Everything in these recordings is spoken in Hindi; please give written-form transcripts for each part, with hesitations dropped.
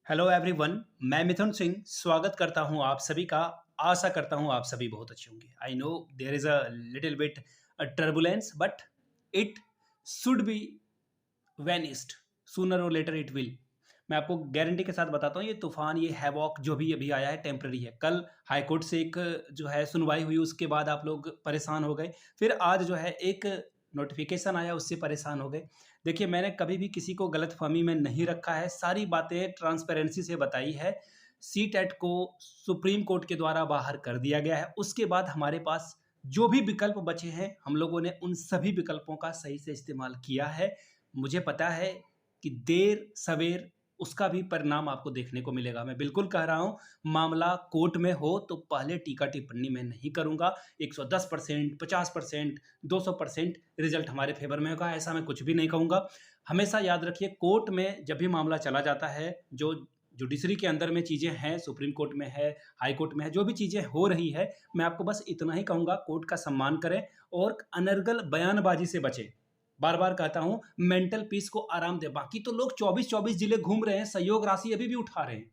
Hello everyone. मैं मिथुन सिंह स्वागत करता हूं आप सभी का। आशा करता हूं आप सभी बहुत अच्छे होंगे। I know there is a little bit turbulence but it should be vanished sooner or later it will. मैं आपको गारंटी के साथ बताता हूँ, ये तूफान, ये हैवॉक जो भी अभी आया है टेम्पररी है। कल हाई कोर्ट से एक जो है सुनवाई हुई, उसके बाद आप लोग परेशान हो गए। फिर आज जो है एक नोटिफिकेशन आया, उससे परेशान हो गए। देखिए, मैंने कभी भी किसी को गलतफहमी में नहीं रखा है, सारी बातें ट्रांसपेरेंसी से बताई है। सी टेट को सुप्रीम कोर्ट के द्वारा बाहर कर दिया गया है। उसके बाद हमारे पास जो भी विकल्प बचे हैं, हम लोगों ने उन सभी विकल्पों का सही से इस्तेमाल किया है। मुझे पता है कि देर सवेर उसका भी परिणाम आपको देखने को मिलेगा। मैं बिल्कुल कह रहा हूँ, मामला कोर्ट में हो तो पहले टीका टिप्पणी मैं नहीं करूँगा। 110%, 50%, 200% रिजल्ट हमारे फेवर में होगा, ऐसा मैं कुछ भी नहीं कहूँगा। हमेशा याद रखिए, कोर्ट में जब भी मामला चला जाता है, जो जुडिशरी के अंदर में चीज़ें हैं, सुप्रीम कोर्ट में है, हाई कोर्ट में है, जो भी चीज़ें हो रही है, मैं आपको बस इतना ही कहूँगा, कोर्ट का सम्मान करें और अनर्गल बयानबाजी से बचें। बार बार कहता हूं, मेंटल पीस को आराम दे। बाकी तो लोग 24-24 जिले घूम रहे हैं, सहयोग राशि अभी भी उठा रहे हैं।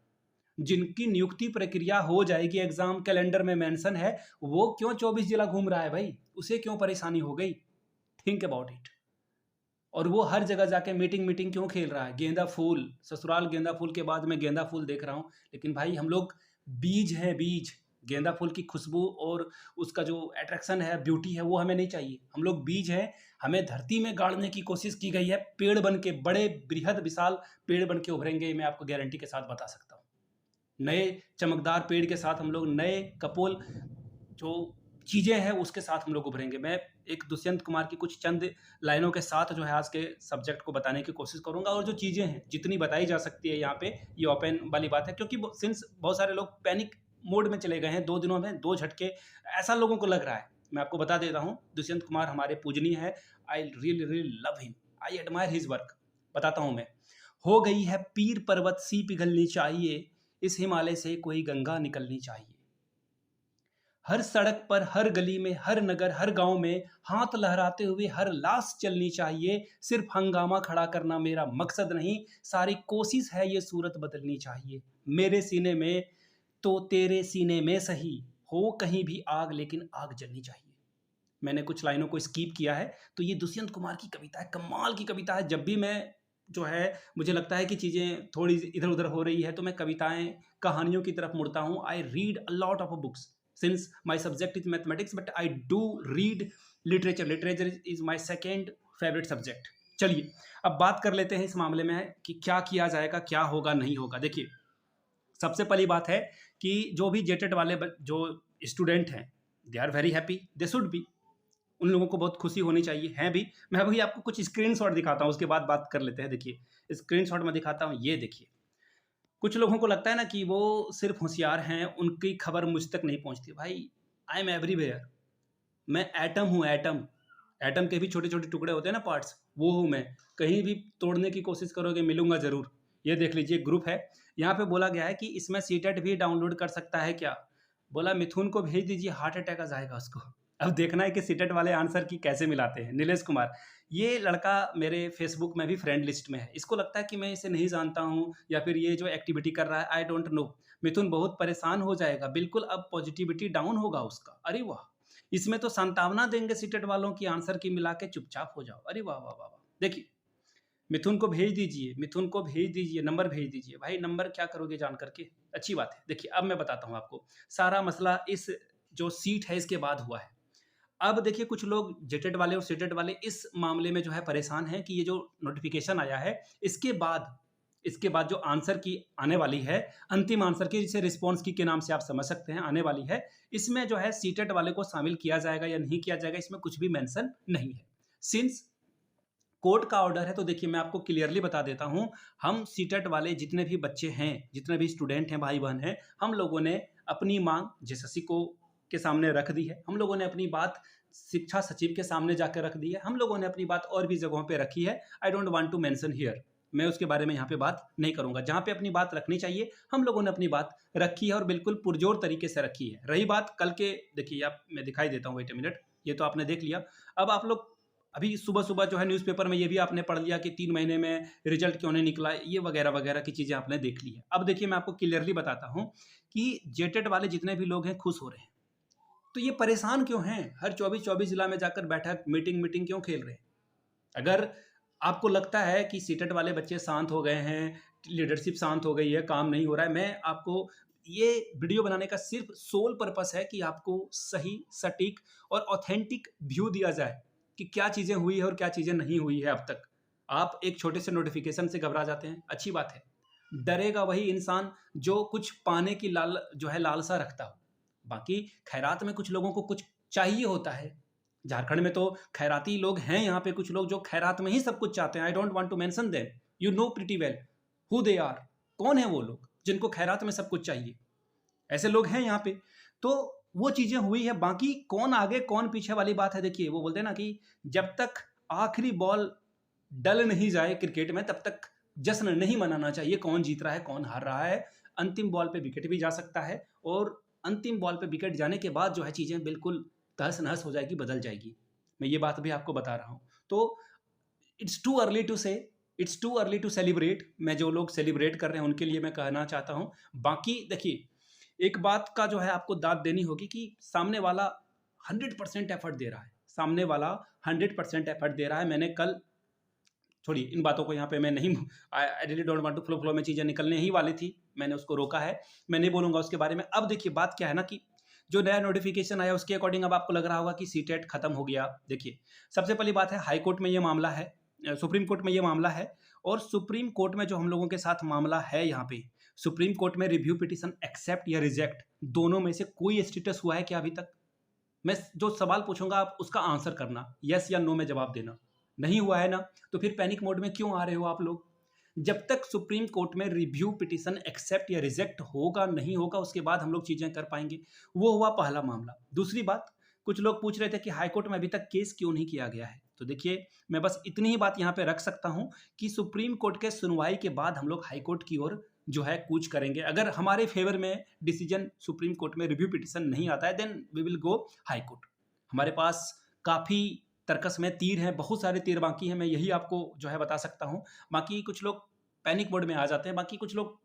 जिनकी नियुक्ति प्रक्रिया हो जाएगी, एग्जाम कैलेंडर में मेंशन है, वो क्यों 24 जिला घूम रहा है भाई? उसे क्यों परेशानी हो गई? Think about it. और वो हर जगह जाके मीटिंग मीटिंग क्यों खेल रहा है? गेंदा फूल, ससुराल गेंदा फूल के बाद मैं गेंदा फूल देख रहा हूं। लेकिन भाई, हम लोग बीज हैं, बीज। गेंदा फूल की खुशबू और उसका जो अट्रैक्शन है, ब्यूटी है, वो हमें नहीं चाहिए। हम लोग बीज हैं। हमें धरती में गाड़ने की कोशिश की गई है, पेड़ बन के, बड़े बृहद विशाल पेड़ बन के उभरेंगे, मैं आपको गारंटी के साथ बता सकता हूँ। नए चमकदार पेड़ के साथ हम लोग, नए कपोल जो चीज़ें हैं उसके साथ हम लोग उभरेंगे। मैं एक दुष्यंत कुमार की कुछ चंद लाइनों के साथ जो है आज के सब्जेक्ट को बताने की कोशिश करूंगा, और जो चीज़ें हैं जितनी बताई जा सकती है यहाँ पे, ये ओपन वाली बात है। क्योंकि सिंस बहुत सारे लोग पैनिक मोड में चले गए हैं, 2 दिनों में 2 झटके, ऐसा लोगों को लग रहा है। मैं आपको बता देता हूँ, दुष्यंत कुमार हमारे पूजनीय है। I really really love him, I admire his work. बताता हूँ मैं। हो गई है पीर पर्वत सी पिघलनी चाहिए, इस हिमालय से कोई गंगा निकलनी चाहिए। हर सड़क पर, हर गली में, हर नगर, हर गांव में हाथ लहराते हुए हर लाश चलनी चाहिए। सिर्फ हंगामा खड़ा करना मेरा मकसद नहीं, सारी कोशिश है ये सूरत बदलनी चाहिए। मेरे सीने में तो तेरे सीने में सही, हो कहीं भी आग लेकिन आग जलनी चाहिए। मैंने कुछ लाइनों को स्कीप किया है। तो ये दुष्यंत कुमार की कविता है, कमाल की कविता है। जब भी मैं जो है, मुझे लगता है कि चीज़ें थोड़ी इधर उधर हो रही है, तो मैं कविताएं, कहानियों की तरफ मुड़ता हूँ। I read a lot of books since my subject is mathematics, but I do read literature. Literature is my second favourite subject. चलिए, अब बात कर लेते हैं इस मामले में कि क्या किया जाएगा, क्या होगा, नहीं होगा। देखिए, सबसे पहली बात है कि जो भी जेटेड वाले जो स्टूडेंट हैं, they are very happy, they should be. उन लोगों को बहुत खुशी होनी चाहिए, हैं भी। मैं अभी आपको कुछ स्क्रीनशॉट दिखाता हूँ, उसके बाद बात कर लेते हैं। देखिए, स्क्रीनशॉट में दिखाता हूँ, ये देखिए। कुछ लोगों को लगता है ना कि वो सिर्फ होशियार हैं, उनकी खबर मुझ तक नहीं पहुँचती। भाई, आई एम एवरीवेयर। मैं एटम हूँ, एटम। एटम के भी छोटे-छोटे टुकड़े होते हैं ना, पार्ट्स, वो हूँ मैं। कहीं भी तोड़ने की कोशिश करोगे, मिलूँगा ज़रूर। ये देख लीजिए, ग्रुप है। यहाँ पे बोला गया है कि इसमें सीटेट भी डाउनलोड कर सकता है क्या? बोला मिथुन को भेज दीजिए, हार्ट अटैक आ जाएगा उसको। अब देखना है कि सीटेट वाले आंसर की कैसे मिलाते हैं। नीलेश कुमार, ये लड़का मेरे फेसबुक में भी फ्रेंड लिस्ट में है। इसको लगता है कि मैं इसे नहीं जानता हूँ, या फिर ये जो एक्टिविटी कर रहा है, आई डोंट नो। मिथुन बहुत परेशान हो जाएगा, बिल्कुल अब पॉजिटिविटी डाउन होगा उसका। अरे वाह! इसमें तो सांत्वना देंगे सीटेट वालों की, आंसर की मिला के चुपचाप हो जाओ। अरे वाह वाह वाह वाह! देखिए, मिथुन को भेज दीजिए, मिथुन को भेज दीजिए, नंबर भेज दीजिए। भाई, नंबर क्या करोगे जान करके? अच्छी बात है। देखिए, अब मैं बताता हूँ आपको। सारा मसला इस जो सीट है इसके बाद हुआ है। अब देखिए, कुछ लोग जेटेड वाले और सीटेड वाले इस मामले में जो है परेशान हैं कि ये जो नोटिफिकेशन आया है, इसके बाद जो आंसर की आने वाली है, अंतिम आंसर की, जिसे रिस्पॉन्स की के नाम से आप समझ सकते हैं, आने वाली है। इसमें जो है सीटेट वाले को शामिल किया जाएगा या नहीं किया जाएगा, इसमें कुछ भी मेंशन नहीं है। सिंस कोर्ट का ऑर्डर है, तो देखिए, मैं आपको क्लियरली बता देता हूं, हम सीटेट वाले जितने भी बच्चे हैं, जितने भी स्टूडेंट हैं, भाई बहन हैं, हम लोगों ने अपनी मांग जेएसएससी को के सामने रख दी है। हम लोगों ने अपनी बात शिक्षा सचिव के सामने जाकर रख दी है। हम लोगों ने अपनी बात और भी जगहों पे रखी है। I don't want to mention here. मैं उसके बारे में यहाँ पे बात नहीं करूंगा। जहाँ पे अपनी बात रखनी चाहिए, हम लोगों ने अपनी बात रखी है, और बिल्कुल पुरजोर तरीके से रखी है। रही बात कल के, देखिए, आप मैं दिखाई देता हूँ, वेट अ मिनट। ये तो आपने देख लिया। अब आप लोग अभी सुबह-सुबह जो है न्यूज़पेपर में ये भी आपने पढ़ लिया कि 3 महीने में रिज़ल्ट क्यों नहीं निकला, ये वगैरह-वगैरह की चीज़ें आपने देख ली हैं। अब देखिए मैं आपको क्लियरली बताता हूँ कि जेटेट वाले जितने भी लोग हैं खुश हो रहे हैं। तो ये परेशान क्यों हैं? हर 24-24 जिला में जाकर बैठक, मीटिंग क्यों खेल रहे हैं? अगर आपको लगता है कि सीटेट वाले बच्चे शांत हो गए हैं, लीडरशिप शांत हो गई है, काम नहीं हो रहा है, मैं आपको ये वीडियो बनाने का सिर्फ़ सोल पर्पस है कि आपको सही, सटीक और ऑथेंटिक व्यू दिया जाए कि क्या चीज़ें हुई है और क्या चीज़ें नहीं हुई है अब तक। आप एक छोटे से नोटिफ़िकेशन से घबरा जाते हैं, अच्छी बात है। डरेगा वही इंसान जो कुछ पाने की लालसा रखता हो। बाकी खैरात में कुछ लोगों को कुछ चाहिए होता है। झारखंड में तो खैराती लोग हैं यहाँ पे कुछ लोग जो खैरात में ही सब कुछ चाहते हैं। I don't want to mention them. You know pretty well who they are. कौन है वो लोग जिनको खैरात में सब कुछ चाहिए? ऐसे लोग हैं यहाँ पे। तो वो चीज़ें हुई है, बाकी कौन आगे कौन पीछे वाली बात है। देखिए वो बोलते हैं ना कि जब तक आखिरी बॉल डल नहीं जाए क्रिकेट में तब तक जश्न नहीं मनाना चाहिए कौन जीत रहा है, कौन हार रहा है। अंतिम बॉल पे विकेट भी जा सकता है और अंतिम बॉल पे विकेट जाने के बाद जो है चीज़ें बिल्कुल तहस-नहस हो जाएगी, बदल जाएगी। मैं ये बात भी आपको बता रहा हूँ। तो it's too early to say, it's too early to celebrate. मैं जो लोग सेलिब्रेट कर रहे हैं उनके लिए मैं कहना चाहता हूँ। बाकी देखिए, एक बात का जो है आपको दाद देनी होगी कि सामने वाला 100% एफर्ट दे रहा है। सामने वाला 100% एफर्ट दे रहा है। मैंने कल छोड़िए इन बातों को यहाँ पे मैं नहीं I really don't want to flow में चीज़ें निकलने ही वाली थी। मैंने उसको रोका है। मैं नहीं बोलूँगा उसके बारे में। अब देखिए बात क्या है ना कि जो नया नोटिफ़िकेशन आया उसके अकॉर्डिंग अब आपको लग रहा होगा कि सीटेट खत्म हो गया। देखिए, सबसे पहली बात है हाई कोर्ट में ये मामला है, सुप्रीम कोर्ट में ये मामला है और सुप्रीम कोर्ट में जो हम लोगों के साथ मामला है यहाँ पे, सुप्रीम कोर्ट में रिव्यू पिटीशन एक्सेप्ट या रिजेक्ट दोनों में से कोई स्टेटस हुआ है क्या अभी तक? मैं जो सवाल पूछूंगा आप उसका आंसर करना, यस या नो में जवाब देना। नहीं हुआ है ना, तो फिर पैनिक मोड में क्यों आ रहे हो आप लोग? जब तक सुप्रीम कोर्ट में रिव्यू पिटीशन एक्सेप्ट या रिजेक्ट होगा नहीं होगा उसके बाद हम लोग चीज़ें कर पाएंगे। वो हुआ पहला मामला। दूसरी बात, कुछ लोग पूछ रहे थे कि हाई कोर्ट में अभी तक केस क्यों नहीं किया गया है। तो देखिए मैं बस इतनी ही बात यहाँ पे रख सकता हूँ कि सुप्रीम कोर्ट के सुनवाई के बाद हम लोग हाई कोर्ट की ओर जो है कूच करेंगे। अगर हमारे फेवर में डिसीजन सुप्रीम कोर्ट में रिव्यू पिटीशन नहीं आता है then we will go High Court. हमारे पास काफ़ी तर्कस में तीर हैं, बहुत सारे तीर बाकी हैं, मैं यही आपको जो है बता सकता हूँ। बाकी कुछ लोग पैनिक मोड में आ जाते हैं, बाकी कुछ लोग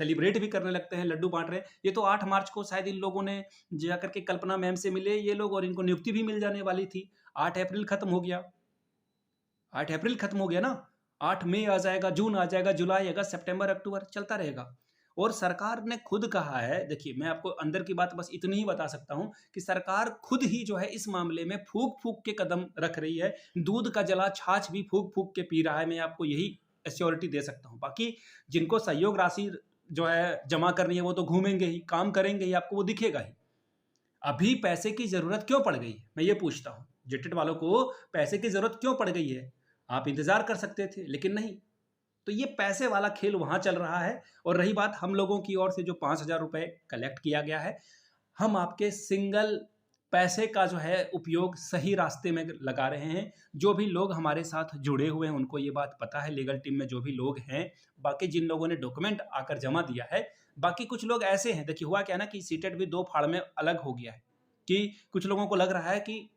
सेलिब्रेट भी करने लगते हैं, लड्डू बांट रहे हैं। ये तो 8 मार्च को शायद इन लोगों ने जाकर के कल्पना मैम से मिले ये लोग और इनको नियुक्ति भी मिल जाने वाली थी। 8 अप्रैल खत्म हो गया, 8 अप्रैल खत्म हो गया ना। 8 मई आ जाएगा, जून आ जाएगा, जुलाई, अगस्त, सितंबर, अक्टूबर चलता रहेगा। और सरकार ने खुद कहा है, देखिए मैं आपको अंदर की बात बस इतनी ही बता सकता हूँ कि सरकार खुद ही जो है इस मामले में फूँक-फूँक के कदम रख रही है। दूध का जला छाछ भी फूँक-फूँक के पी रहा है, मैं आपको यही एश्योरिटी दे सकता हूँ। बाकी जिनको सहयोग राशि जो है जमा करनी है वो तो घूमेंगे ही, काम करेंगे ही, आपको वो दिखेगा ही। अभी पैसे की ज़रूरत क्यों पड़ गई है? मैं ये पूछता हूँ। जेटेट वालों को पैसे की ज़रूरत क्यों पड़ गई है? आप इंतज़ार कर सकते थे, लेकिन नहीं। तो ये पैसे वाला खेल वहाँ चल रहा है। और रही बात हम लोगों की ओर से जो 5,000 रुपए कलेक्ट किया गया है, हम आपके सिंगल पैसे का जो है उपयोग सही रास्ते में लगा रहे हैं। जो भी लोग हमारे साथ जुड़े हुए हैं उनको ये बात पता है, लीगल टीम में जो भी लोग हैं, बाकी जिन लोगों ने डॉक्यूमेंट आकर जमा दिया है, बाकी कुछ लोग ऐसे हैं। देखिए हुआ क्या है ना कि सीटेट भी 2 फाड़ में अलग हो गया है कि कुछ लोगों को लग रहा है कि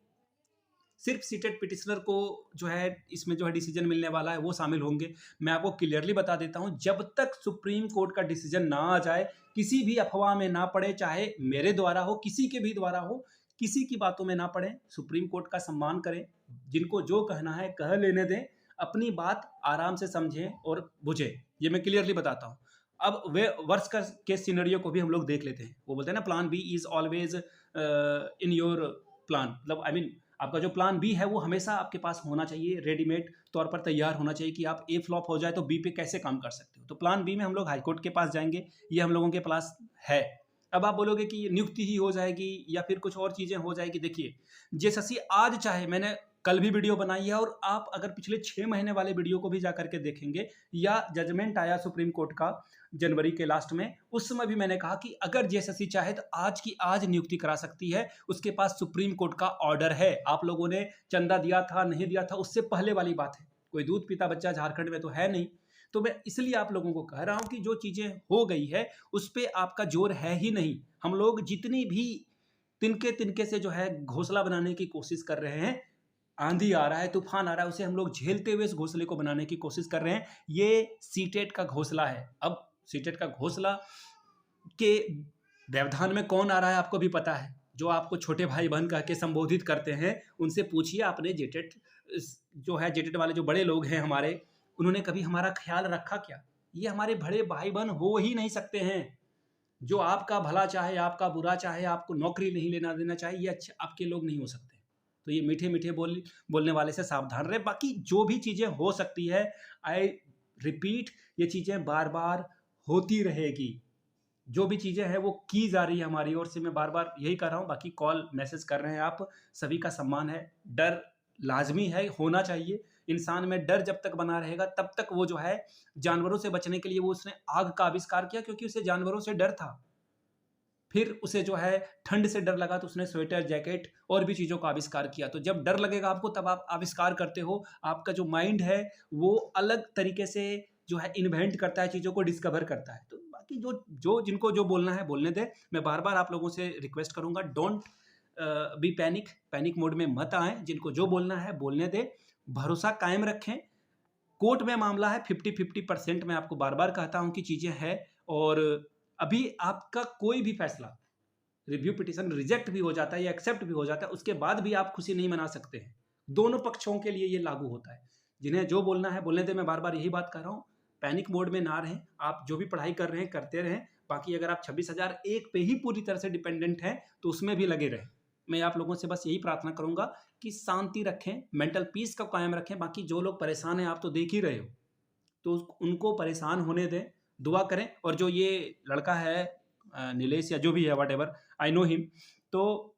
सिर्फ सीटेट पिटिशनर को जो है इसमें जो है डिसीजन मिलने वाला है वो शामिल होंगे। मैं आपको क्लियरली बता देता हूँ, जब तक सुप्रीम कोर्ट का डिसीजन ना आ जाए, किसी भी अफवाह में ना पड़े, चाहे मेरे द्वारा हो, किसी के भी द्वारा हो, किसी की बातों में ना पड़े। सुप्रीम कोर्ट का सम्मान करें, जिनको जो कहना है कह लेने दें, अपनी बात आराम से समझें और बुझें। ये मैं क्लियरली बताता हूँ। अब वे वर्ष का केस सिनेरियो को भी हम लोग देख लेते हैं। वो बोलते हैं ना plan B is always in your plan, मतलब आई मीन आपका जो प्लान बी है वो हमेशा आपके पास होना चाहिए, रेडीमेड तौर पर तैयार होना चाहिए कि आप ए फ्लॉप हो जाए तो बी पे कैसे काम कर सकते हो। तो प्लान बी में हम लोग हाईकोर्ट के पास जाएंगे, ये हम लोगों के पास है। अब आप बोलोगे कि नियुक्ति ही हो जाएगी या फिर कुछ और चीज़ें हो जाएगी। देखिए जेएसएससी आज चाहे, मैंने कल भी वीडियो बनाई है और आप अगर पिछले 6 महीने वाले वीडियो को भी जा करके देखेंगे, या जजमेंट आया सुप्रीम कोर्ट का जनवरी के लास्ट में, उस समय भी मैंने कहा कि अगर जेएसएससी चाहे तो आज की आज नियुक्ति करा सकती है, उसके पास सुप्रीम कोर्ट का ऑर्डर है। आप लोगों ने चंदा दिया था नहीं दिया था उससे पहले वाली बात है, कोई दूध पीता बच्चा झारखंड में तो है नहीं। तो मैं इसलिए आप लोगों को कह रहा हूं कि जो चीज़ें हो गई है उस पर आपका जोर है ही नहीं। हम लोग जितनी भी तिनके तिनके से जो है घोंसला बनाने की कोशिश कर रहे हैं, आंधी आ रहा है, तूफान आ रहा है, उसे हम लोग झेलते हुए इस घोंसले को बनाने की कोशिश कर रहे हैं। ये सीटेट का घोंसला है। अब सीटेट का घोंसला के व्यवधान में कौन आ रहा है आपको भी पता है। जो आपको छोटे भाई बहन कह के संबोधित करते हैं, उनसे पूछिए आपने जेटेट जो है, जेटेट वाले जो बड़े लोग हैं हमारे, उन्होंने कभी हमारा ख्याल रखा क्या? ये हमारे बड़े भाई बहन हो ही नहीं सकते हैं। जो आपका भला चाहे, आपका बुरा चाहे, आपको नौकरी नहीं लेना देना चाहे, ये अच्छे आपके लोग नहीं हो सकते। तो ये मीठे मीठे बोलने वाले से सावधान रहे। बाकी जो भी चीज़ें हो सकती है, आई रिपीट, ये चीज़ें बार बार होती रहेगी। जो भी चीज़ें हैं वो की जा रही है हमारी ओर से, मैं बार बार यही कर रहा हूँ। बाकी कॉल मैसेज कर रहे हैं आप, सभी का सम्मान है। डर लाजमी है, होना चाहिए। इंसान में डर जब तक बना रहेगा तब तक वो जो है जानवरों से बचने के लिए वो उसने आग का आविष्कार किया, क्योंकि उसे जानवरों से डर था। फिर उसे जो है ठंड से डर लगा तो उसने स्वेटर, जैकेट और भी चीज़ों का आविष्कार किया। तो जब डर लगेगा आपको तब आप आविष्कार करते हो। आपका जो माइंड है वो अलग तरीके से जो है इन्वेंट करता है, चीज़ों को डिस्कवर करता है। तो बाकी जो जो जिनको जो बोलना है बोलने दें। मैं बार बार आप लोगों से रिक्वेस्ट करूंगा, डोंट बी पैनिक मोड में मत आए। जिनको जो बोलना है बोलने दें, भरोसा कायम रखें। कोर्ट में मामला है 50-50%, मैं आपको बार बार कहता हूं कि चीज़ें हैं। और अभी आपका कोई भी फैसला, रिव्यू पिटीशन रिजेक्ट भी हो जाता है या एक्सेप्ट भी हो जाता है, उसके बाद भी आप खुशी नहीं मना सकते हैं। दोनों पक्षों के लिए ये लागू होता है। जिन्हें जो बोलना है बोलने दें। मैं बार बार यही बात कर रहा हूँ, पैनिक मोड में ना रहें। आप जो भी पढ़ाई कर रहे हैं करते रहें। बाकी अगर आप 26,001 पे ही पूरी तरह से डिपेंडेंट हैं तो उसमें भी लगे रहें। मैं आप लोगों से बस यही प्रार्थना करूंगा कि शांति रखें, मेंटल पीस का कायम रखें। बाकी जो लोग परेशान हैं, आप तो देख ही रहे हो, तो उनको परेशान होने दें, दुआ करें। और जो ये लड़का है नीलेश या जो भी है, what ever, I know him, तो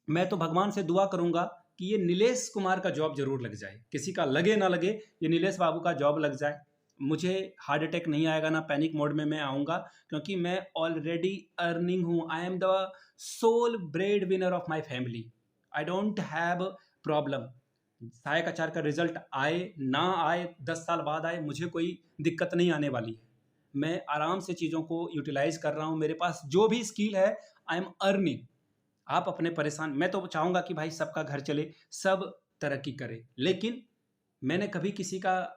मैं तो भगवान से दुआ करूंगा कि ये नीलेश कुमार का जॉब जरूर लग जाए। किसी का लगे ना लगे, ये नीलेश बाबू का जॉब लग जाए। मुझे हार्ट अटैक नहीं आएगा, ना पैनिक मोड में मैं आऊँगा, क्योंकि मैं ऑलरेडी अर्निंग हूँ। I am the sole breadwinner of my family. I don't have problem. सहायक आचार का रिजल्ट आए ना आए, 10 साल बाद आए, मुझे कोई दिक्कत नहीं आने वाली है। मैं आराम से चीज़ों को यूटिलाइज कर रहा हूँ। मेरे पास जो भी स्किल है, आई एम अर्निंग। आप अपने परेशान, मैं तो चाहूँगा कि भाई सबका घर चले, सब तरक्की करे, लेकिन मैंने कभी किसी का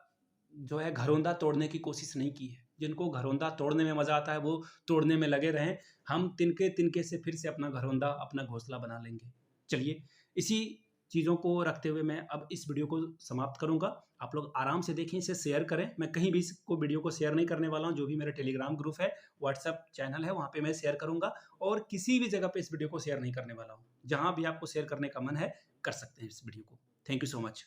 जो है घरौंदा तोड़ने की कोशिश नहीं की है। जिनको घरौंदा तोड़ने में मज़ा आता है वो तोड़ने में लगे रहें। हम तिनके तिनके से फिर से अपना घरौंदा, अपना घोंसला बना लेंगे। चलिए, इसी चीज़ों को रखते हुए मैं अब इस वीडियो को समाप्त करूंगा। आप लोग आराम से देखें, इसे शेयर करें। मैं कहीं भी इसको वीडियो को शेयर नहीं करने वाला हूं। जो भी मेरा टेलीग्राम ग्रुप है, व्हाट्सएप चैनल है, वहां पे मैं शेयर करूंगा। और किसी भी जगह पे इस वीडियो को शेयर नहीं करने वाला हूं। जहां भी आपको शेयर करने का मन है, कर सकते हैं इस वीडियो को। Thank you so much.